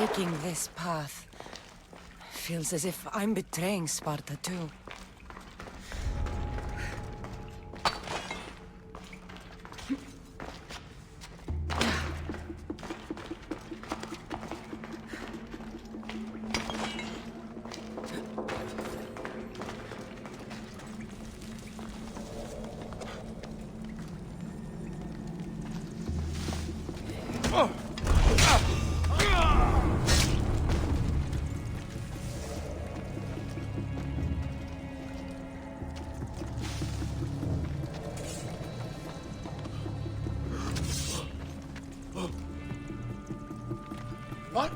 taking this path. Feels as if I'm betraying Sparta too. What?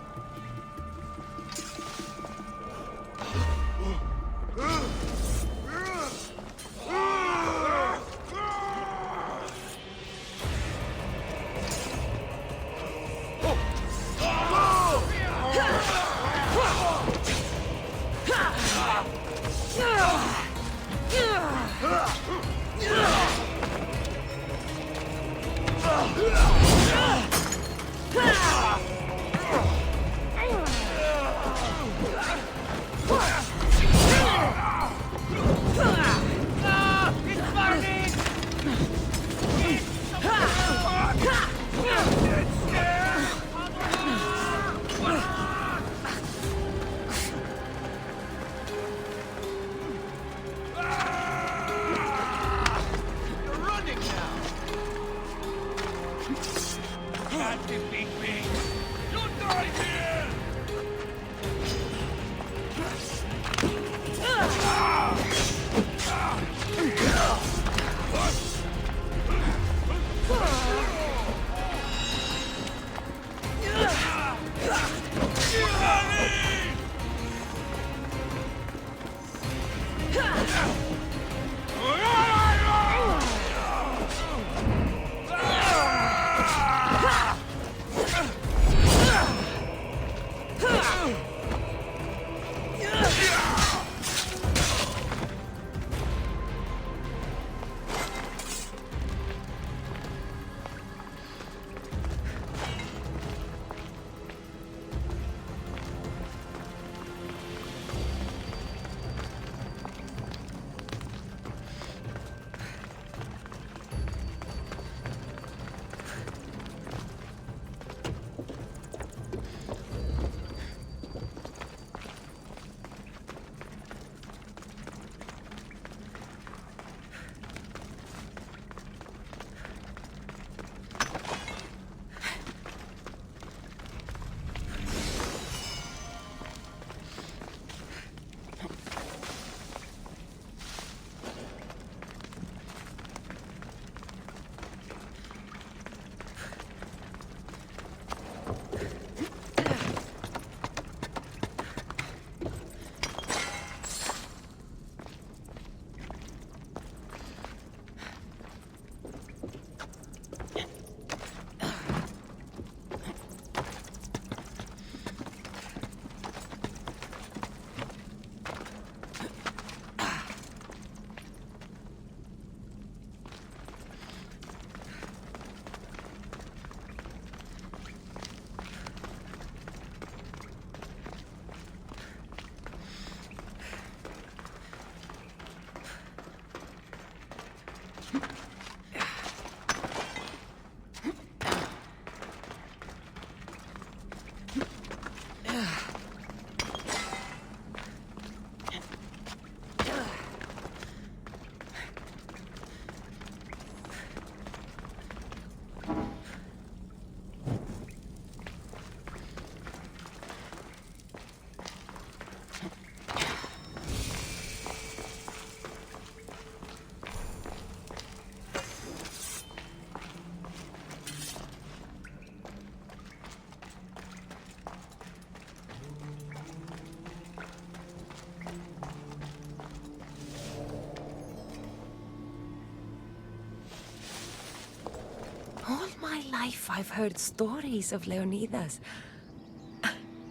All my life I've heard stories of Leonidas.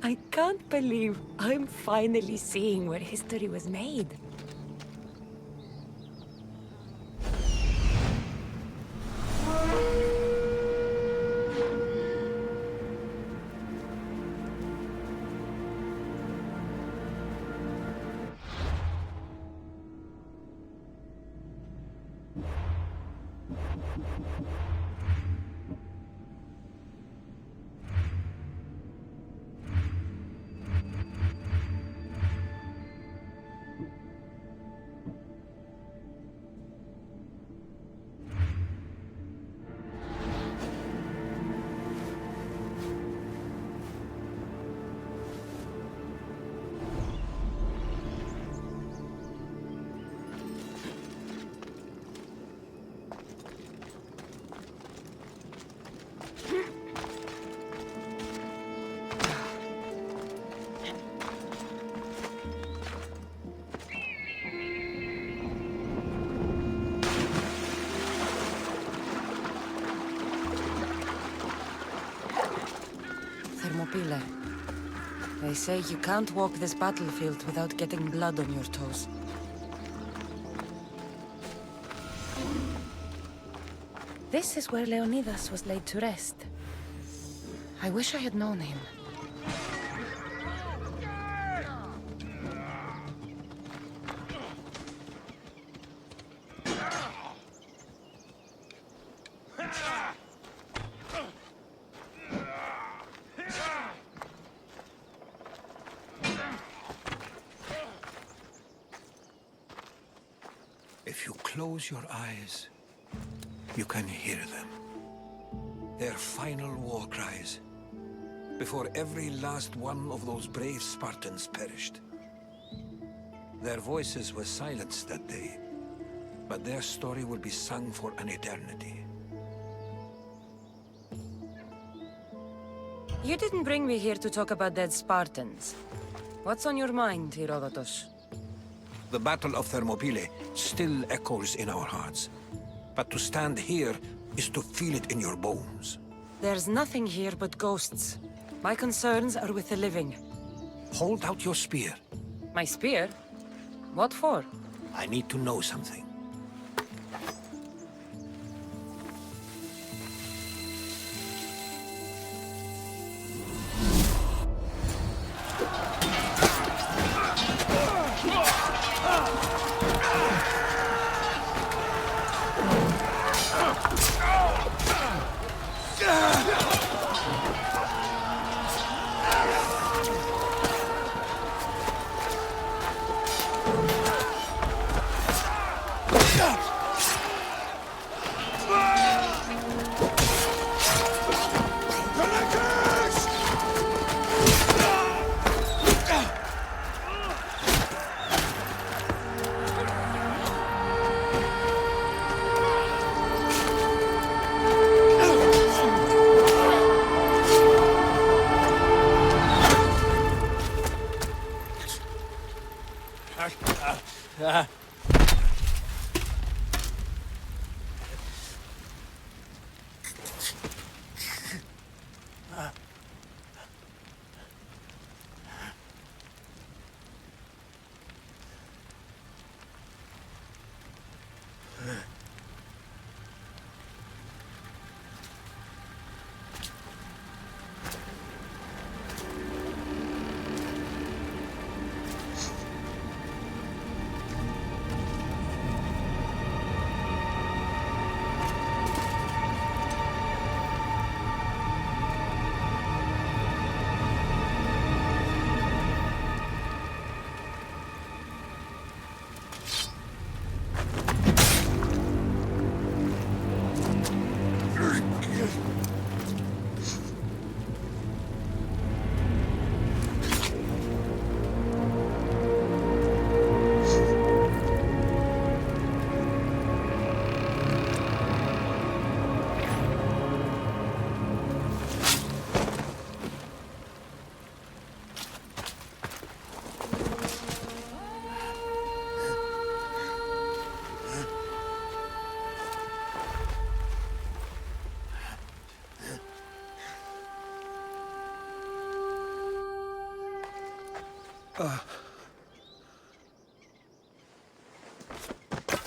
I can't believe I'm finally seeing where history was made. Thermopylae. They say you can't walk this battlefield without getting blood on your toes. This is where Leonidas was laid to rest. I wish I had known him. If you close your eyes, you can hear them. Their final war cries, before every last one of those brave Spartans perished. Their voices were silenced that day, but their story will be sung for an eternity. You didn't bring me here to talk about dead Spartans. What's on your mind, Herodotus? The Battle of Thermopylae still echoes in our hearts. But to stand here is to feel it in your bones. There's nothing here but ghosts. My concerns are with the living. Hold out your spear. My spear? What for? I need to know something.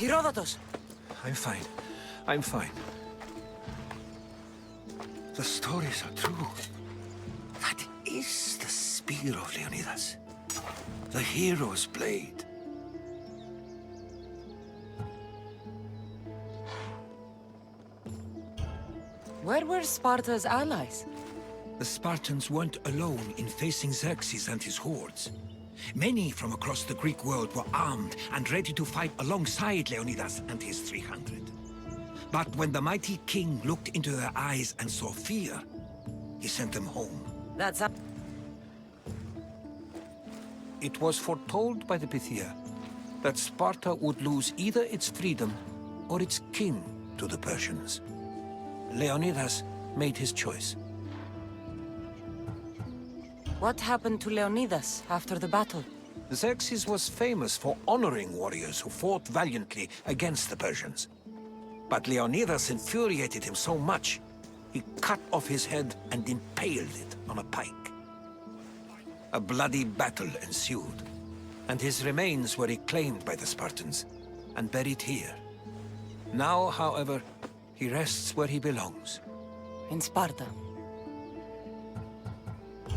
Herodotus! I'm fine. I'm fine. The stories are true. That is the spear of Leonidas. The hero's blade. Where were Sparta's allies? The Spartans weren't alone in facing Xerxes and his hordes. Many from across the Greek world were armed and ready to fight alongside Leonidas and his 300. But when the mighty king looked into their eyes and saw fear, he sent them home. That's It was foretold by the Pythia that Sparta would lose either its freedom or its king to the Persians. Leonidas made his choice. What happened to Leonidas after the battle? Xerxes was famous for honoring warriors who fought valiantly against the Persians. But Leonidas infuriated him so much He cut off his head and impaled it on a pike. A bloody battle ensued, and his remains were reclaimed by the Spartans and buried here. Now, however, he rests where he belongs. In Sparta.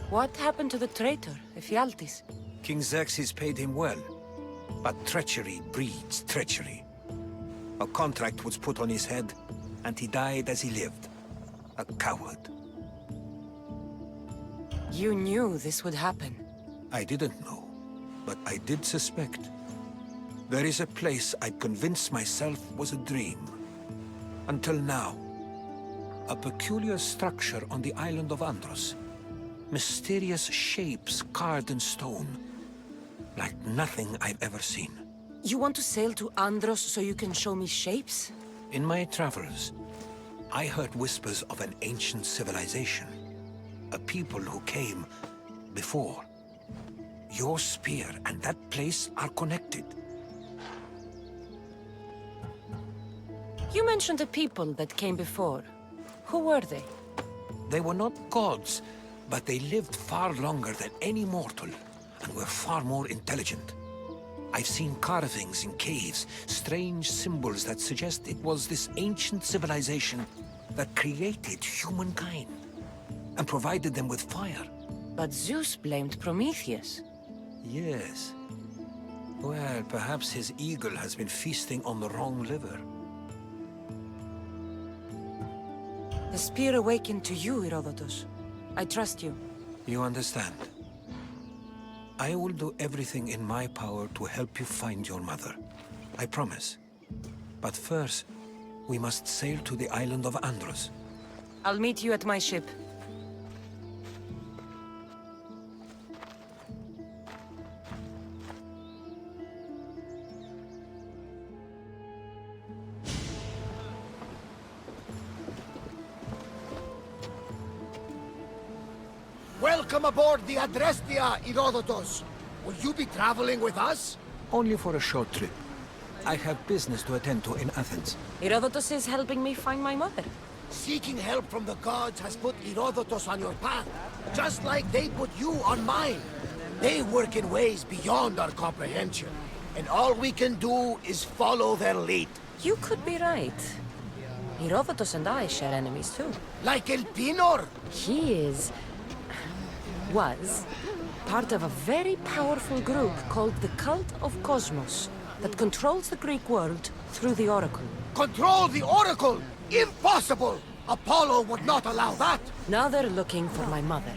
What happened to the traitor, Ephialtes? King Xerxes paid him well, but treachery breeds treachery. A contract was put on his head, and he died as he lived. A coward. You knew this would happen. I didn't know, but I did suspect. There is a place I'd convinced myself was a dream. Until now. A peculiar structure on the island of Andros. Mysterious shapes carved in stone. Like nothing I've ever seen. You want to sail to Andros so you can show me shapes? In my travels, I heard whispers of an ancient civilization. A people who came before. Your spear and that place are connected. You mentioned a people that came before. Who were they? They were not gods, but they lived far longer than any mortal, and were far more intelligent. I've seen carvings in caves, strange symbols that suggest it was this ancient civilization that created humankind, and provided them with fire. But Zeus blamed Prometheus. Yes. Well, perhaps his eagle has been feasting on the wrong liver. The spear awakened to you, Herodotus. I trust you. You understand. I will do everything in my power to help you find your mother. I promise. But first, we must sail to the island of Andros. I'll meet you at my ship. Welcome aboard the Adrestia, Herodotus. Will you be traveling with us? Only for a short trip. I have business to attend to in Athens. Herodotus is helping me find my mother. Seeking help from the gods has put Herodotus on your path, just like they put you on mine. They work in ways beyond our comprehension, and all we can do is follow their lead. You could be right. Herodotus and I share enemies too. Like Elpinor. He was part of a very powerful group called the Cult of Cosmos that controls the Greek world through the Oracle. Control the Oracle! Impossible! Apollo would not allow that! Now they're looking for my mother.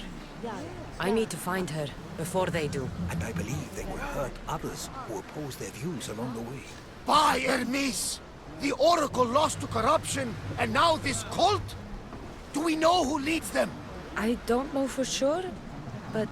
I need to find her before they do. And I believe they will hurt others who oppose their views along the way. By Hermes! The Oracle lost to corruption, and now this cult? Do we know who leads them? I don't know for sure, but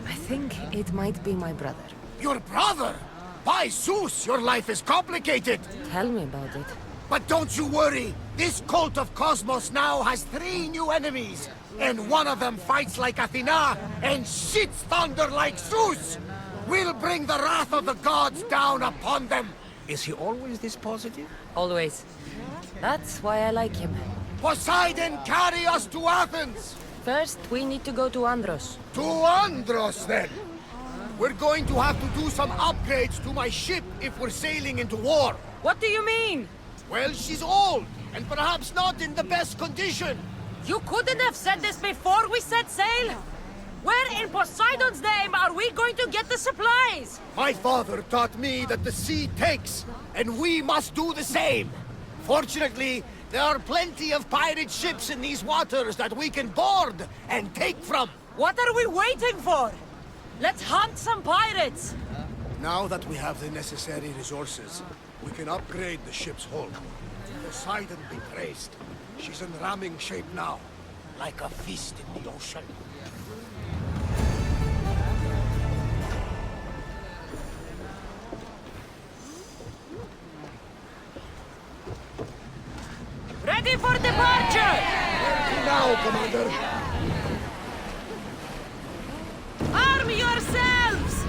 I think it might be my brother. Your brother? By Zeus, your life is complicated! Tell me about it. But don't you worry! This cult of Cosmos now has 3 new enemies! And one of them fights like Athena and shits thunder like Zeus! We'll bring the wrath of the gods down upon them! Is he always this positive? Always. That's why I like him. Poseidon, carry us to Athens! First, we need to go to Andros. To Andros, then! We're going to have to do some upgrades to my ship if we're sailing into war. What do you mean? Well, she's old, and perhaps not in the best condition. You couldn't have said this before we set sail! Where in Poseidon's name are we going to get the supplies? My father taught me that the sea takes, and we must do the same. Fortunately, there are plenty of pirate ships in these waters that we can board and take from. What are we waiting for? Let's hunt some pirates! Now that we have the necessary resources, we can upgrade the ship's hull. Poseidon be praised. She's in ramming shape now, like a feast in the ocean. Ready for departure! Now, Commander! Arm yourselves!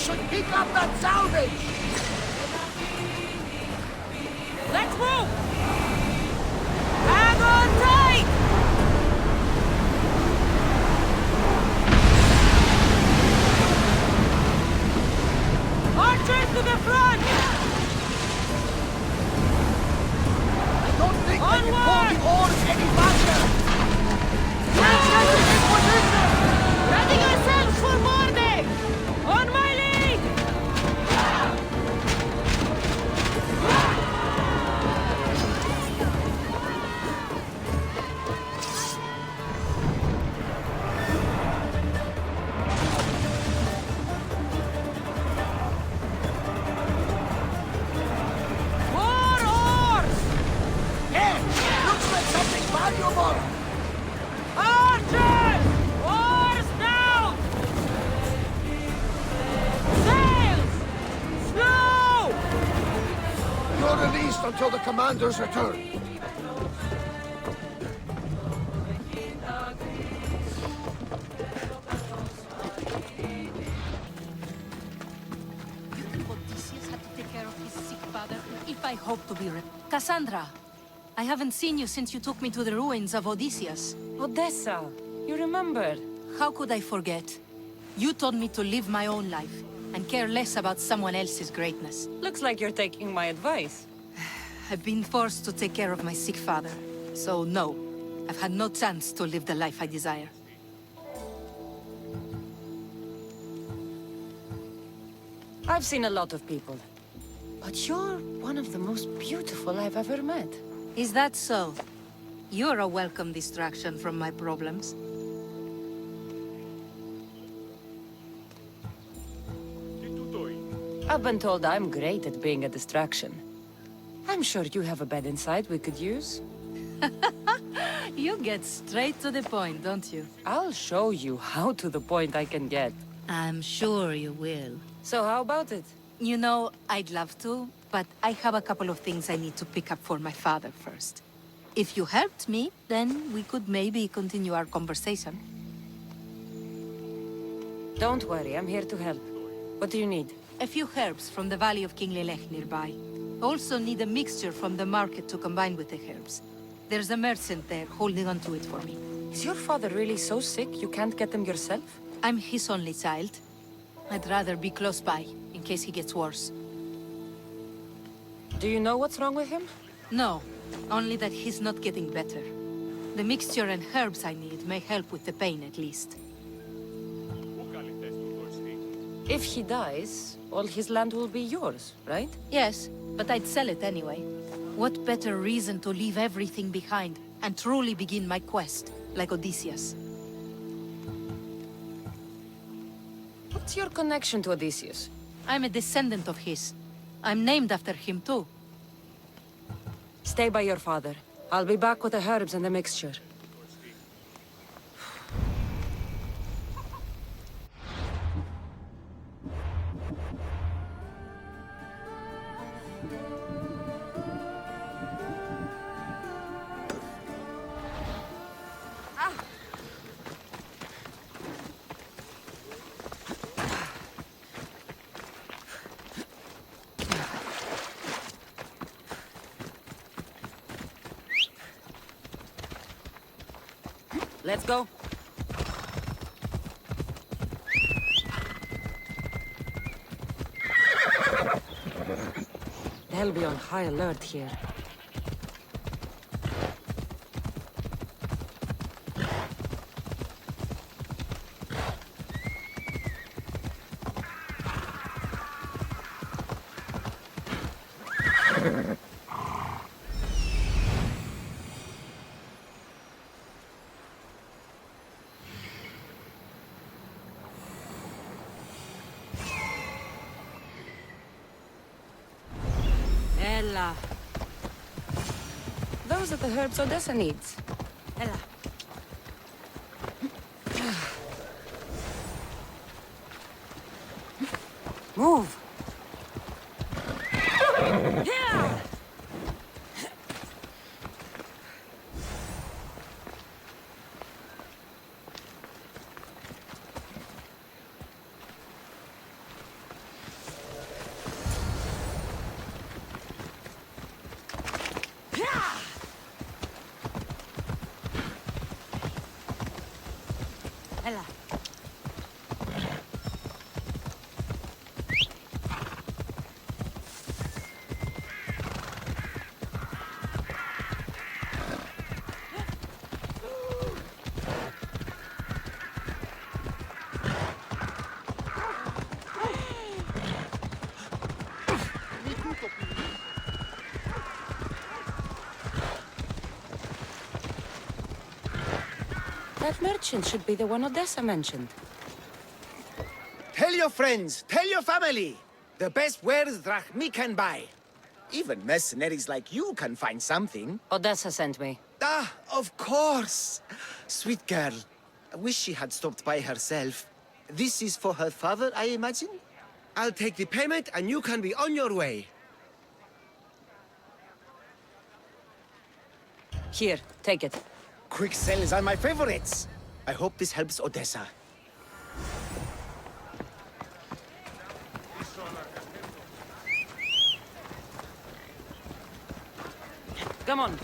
should pick up that salvage! Let's move! Hang on tight! Archers to the front! I don't think I can pull the oars any faster! Let's get in position! Ready yourselves for boarding! On my lead! More oars! Hey! Looks like something valuable! Archers! Oars down! Sails! Slow! You're released until the commander's return. You think Odysseus had to take care of his sick father? If I hope to be Cassandra, I haven't seen you since you took me to the ruins of Odysseus. Odessa, you remember? How could I forget? You told me to live my own life and care less about someone else's greatness. Looks like you're taking my advice. I've been forced to take care of my sick father. So no, I've had no chance to live the life I desire. I've seen a lot of people. But you're one of the most beautiful I've ever met. Is that so? You're a welcome distraction from my problems. I've been told I'm great at being a distraction. I'm sure you have a bed inside we could use. You get straight to the point, don't you? I'll show you how to the point I can get. I'm sure you will. So how about it? You know, I'd love to, but I have a couple of things I need to pick up for my father first. If you helped me, then we could maybe continue our conversation. Don't worry, I'm here to help. What do you need? A few herbs from the Valley of King Lelech nearby. Also need a mixture from the market to combine with the herbs. There's a merchant there holding on to it for me. Is your father really so sick you can't get them yourself? I'm his only child. I'd rather be close by, in case he gets worse. Do you know what's wrong with him? No, only that he's not getting better. The mixture and herbs I need may help with the pain at least. If he dies, all his land will be yours, right? Yes, but I'd sell it anyway. What better reason to leave everything behind and truly begin my quest, like Odysseus? What's your connection to Odysseus? I'm a descendant of his. I'm named after him too. Stay by your father. I'll be back with the herbs and the mixture. Let's go. They'll be on high alert here. Ella. Those are the herbs Odessa needs. Ella. Move! Yeah! That merchant should be the one Odessa mentioned. Tell your friends, tell your family. The best wares drachmi can buy. Even mercenaries like you can find something. Odessa sent me. Ah, of course. Sweet girl. I wish she had stopped by herself. This is for her father, I imagine? I'll take the payment and you can be on your way. Here, take it. Quick sales are my favorites. I hope this helps Odessa. Come on.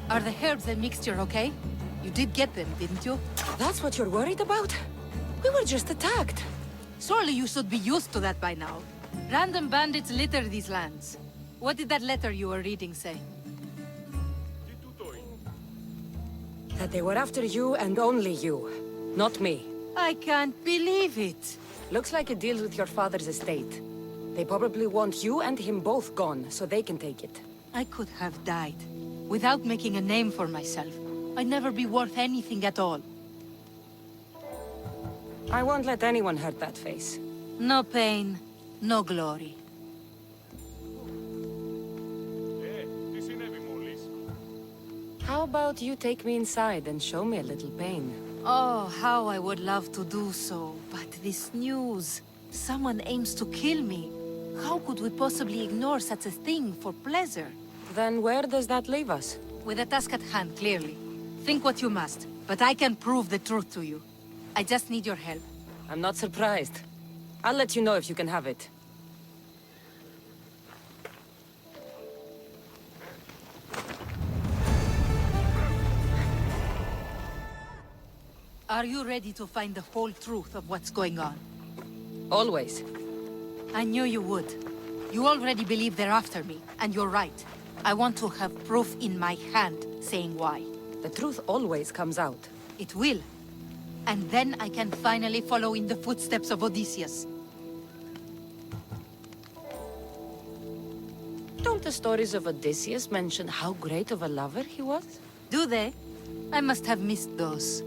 Are the herbs and mixture okay? You did get them, didn't you? That's what you're worried about? We were just attacked. Surely you should be used to that by now. Random bandits litter these lands. What did that letter you were reading say? That they were after you and only you. Not me. I can't believe it. Looks like it deals with your father's estate. They probably want you and him both gone, so they can take it. I could have died. Without making a name for myself. I'd never be worth anything at all. I won't let anyone hurt that face. No pain, no glory. How about you take me inside and show me a little pain? Oh, how I would love to do so. But this news... Someone aims to kill me. How could we possibly ignore such a thing for pleasure? Then where does that leave us? With a task at hand, clearly. Think what you must, but I can prove the truth to you. I just need your help. I'm not surprised. I'll let you know if you can have it. Are you ready to find the whole truth of what's going on? Always. I knew you would. You already believe they're after me, and you're right. I want to have proof in my hand saying why. The truth always comes out. It will. And then I can finally follow in the footsteps of Odysseus. Don't the stories of Odysseus mention how great of a lover he was? Do they? I must have missed those.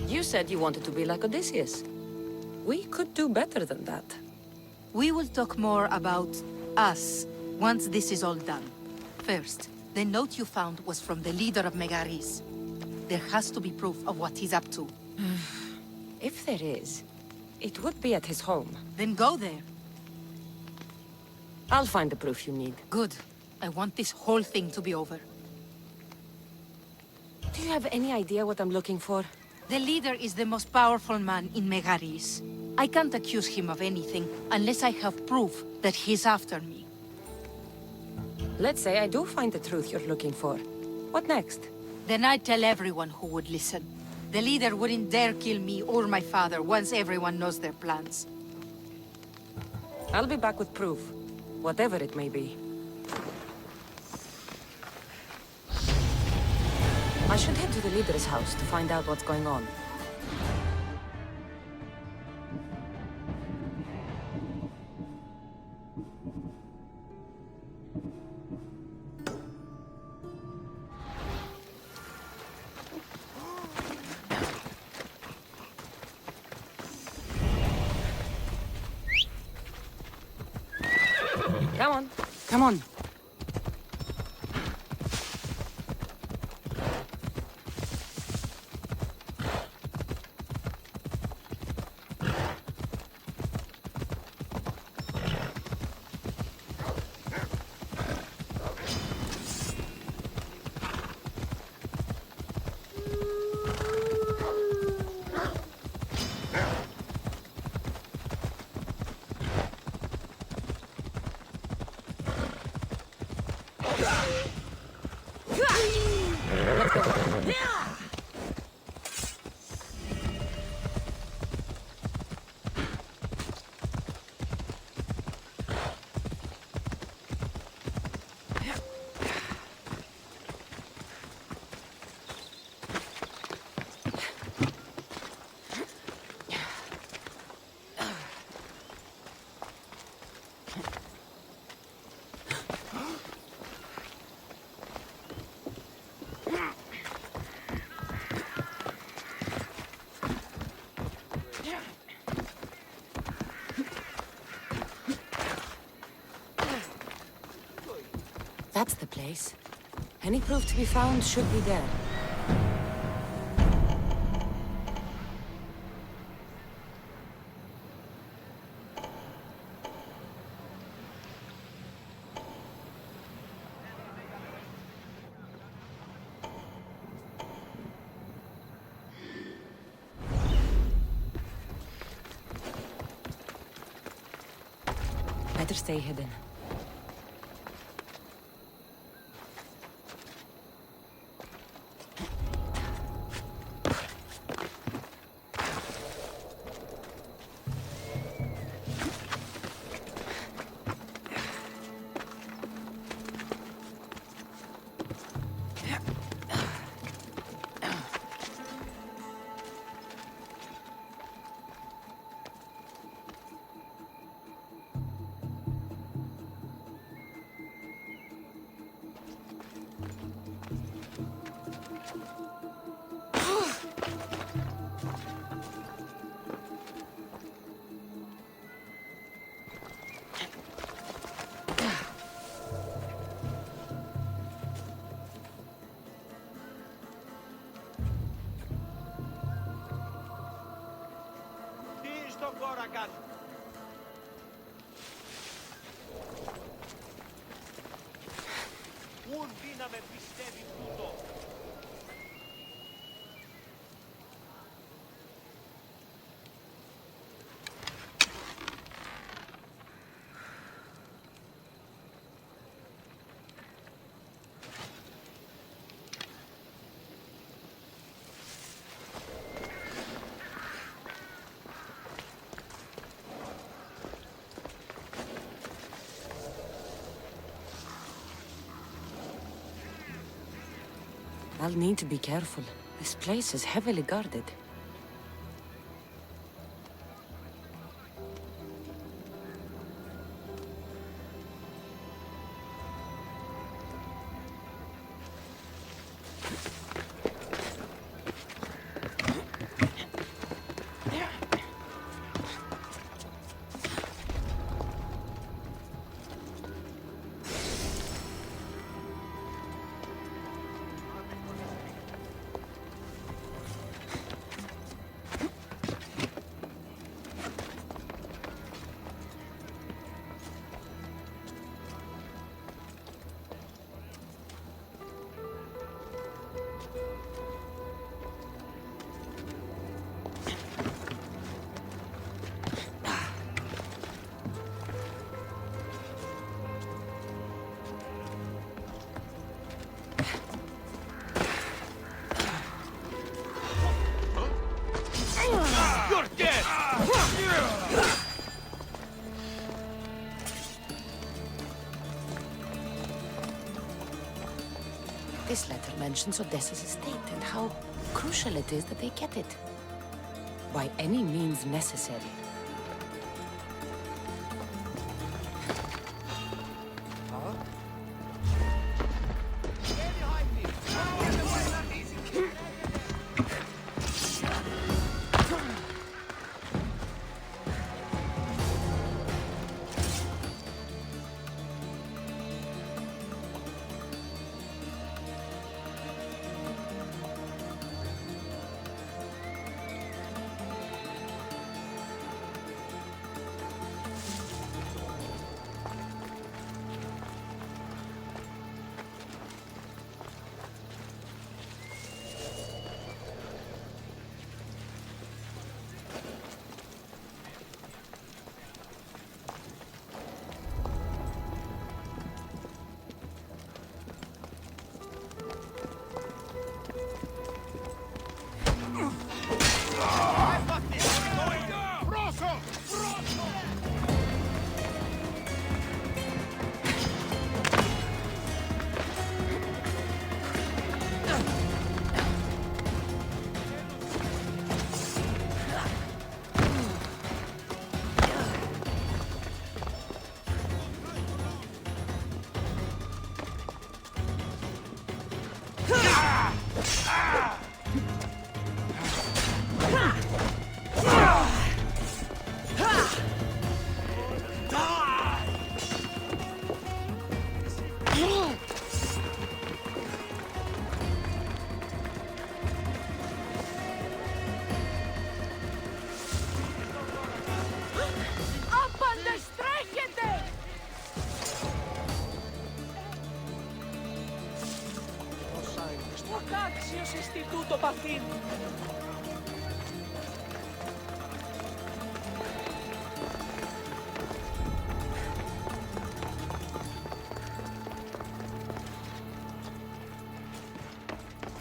You said you wanted to be like Odysseus. We could do better than that. We will talk more about us once this is all done. First, the note you found was from the leader of Megaris. There has to be proof of what he's up to. If there is, it would be at his home. Then go there. I'll find the proof you need. Good. I want this whole thing to be over. Do you have any idea what I'm looking for? The leader is the most powerful man in Megaris. I can't accuse him of anything unless I have proof that he's after me. Let's say I do find the truth you're looking for. What next? Then I'd tell everyone who would listen. The leader wouldn't dare kill me or my father once everyone knows their plans. I'll be back with proof, whatever it may be. I should head to the leader's house to find out what's going on. Come on. Come on. That's the place. Any proof to be found should be there. Better stay hidden. I'll need to be careful. This place is heavily guarded. This letter mentions Odessa's estate and how crucial it is that they get it. By any means necessary.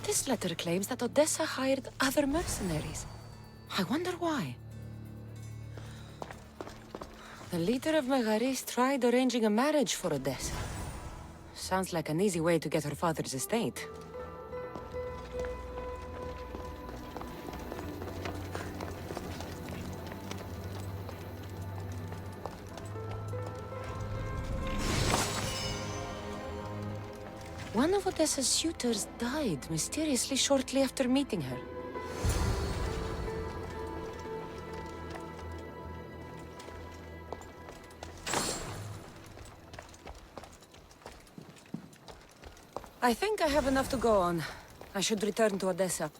This letter claims that Odessa hired other mercenaries. I wonder why. The leader of Megaris tried arranging a marriage for Odessa. Sounds like an easy way to get her father's estate. One of Odessa's suitors died mysteriously shortly after meeting her. I think I have enough to go on. I should return to Odessa.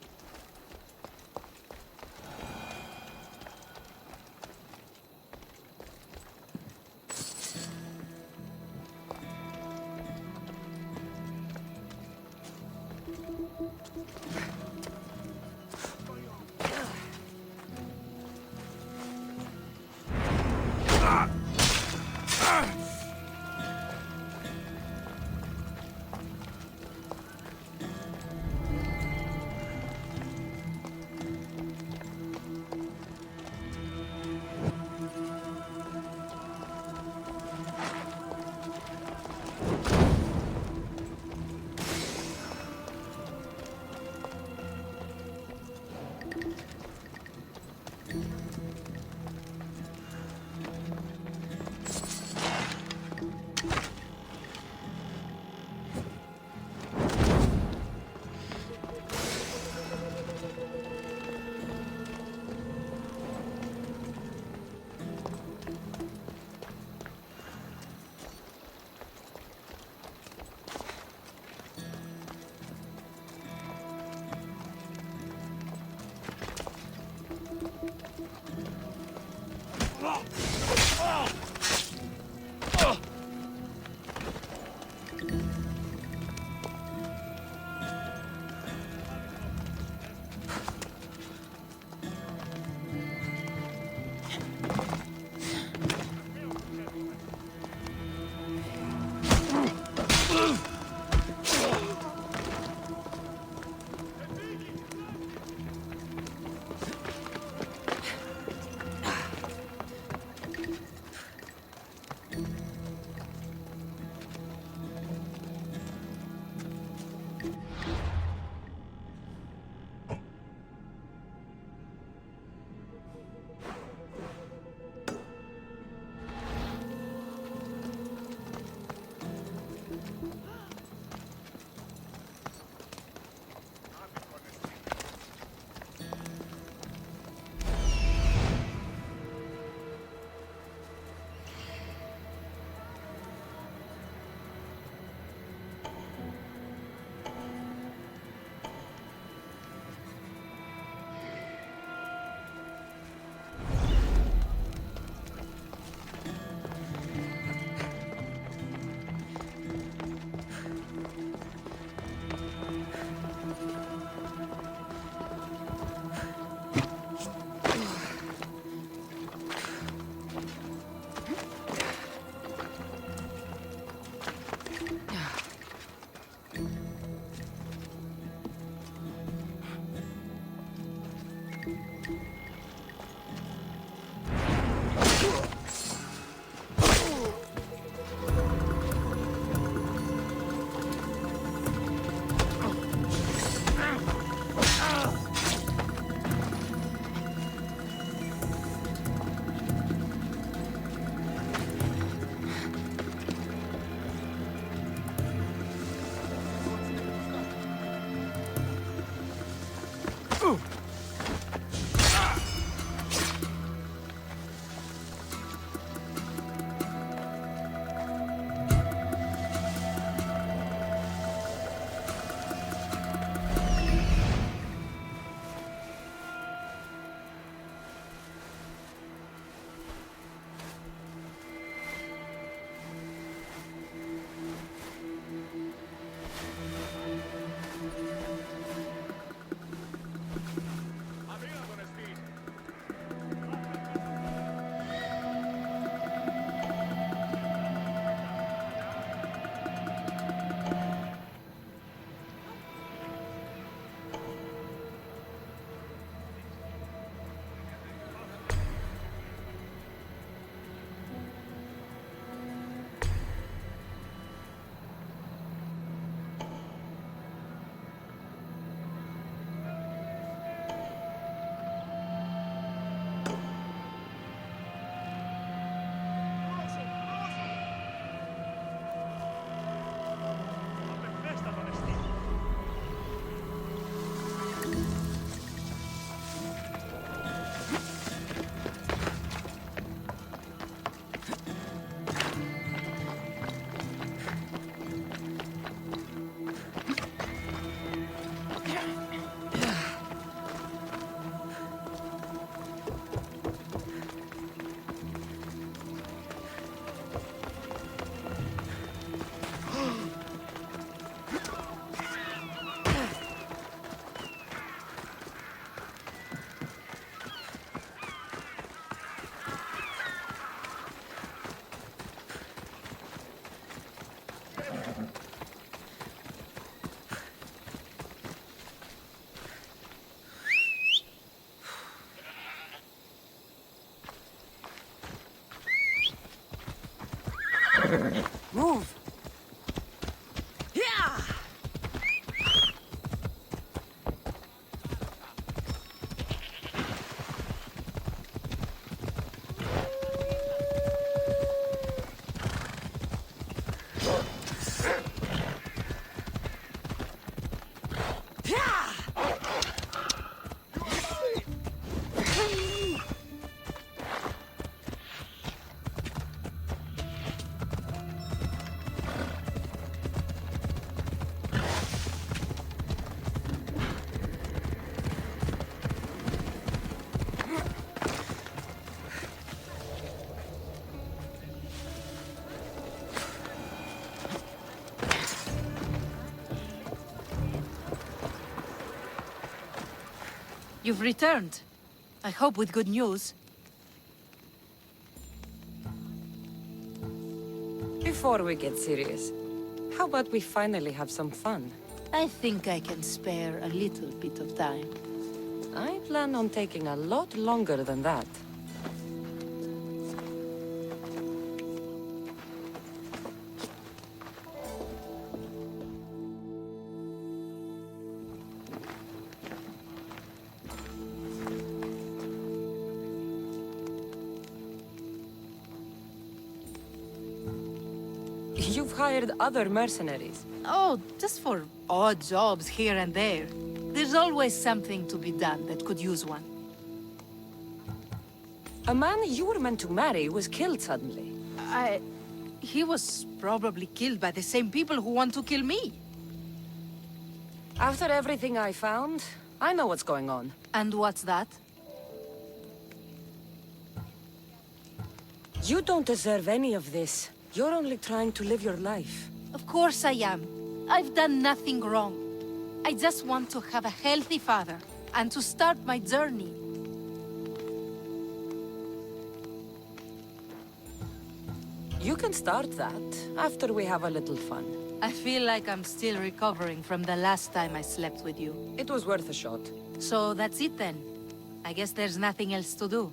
Move! Yeah! You've returned. I hope with good news. Before we get serious, how about we finally have some fun? I think I can spare a little bit of time. I plan on taking a lot longer than that. You've hired other mercenaries. Oh, just for odd jobs here and there. There's always something to be done that could use one. A man you were meant to marry was killed suddenly. He was probably killed by the same people who want to kill me. After everything I found, I know what's going on. And what's that? You don't deserve any of this. You're only trying to live your life. Of course I am. I've done nothing wrong. I just want to have a healthy father, and to start my journey. You can start that, after we have a little fun. I feel like I'm still recovering from the last time I slept with you. It was worth a shot. So that's it then. I guess there's nothing else to do.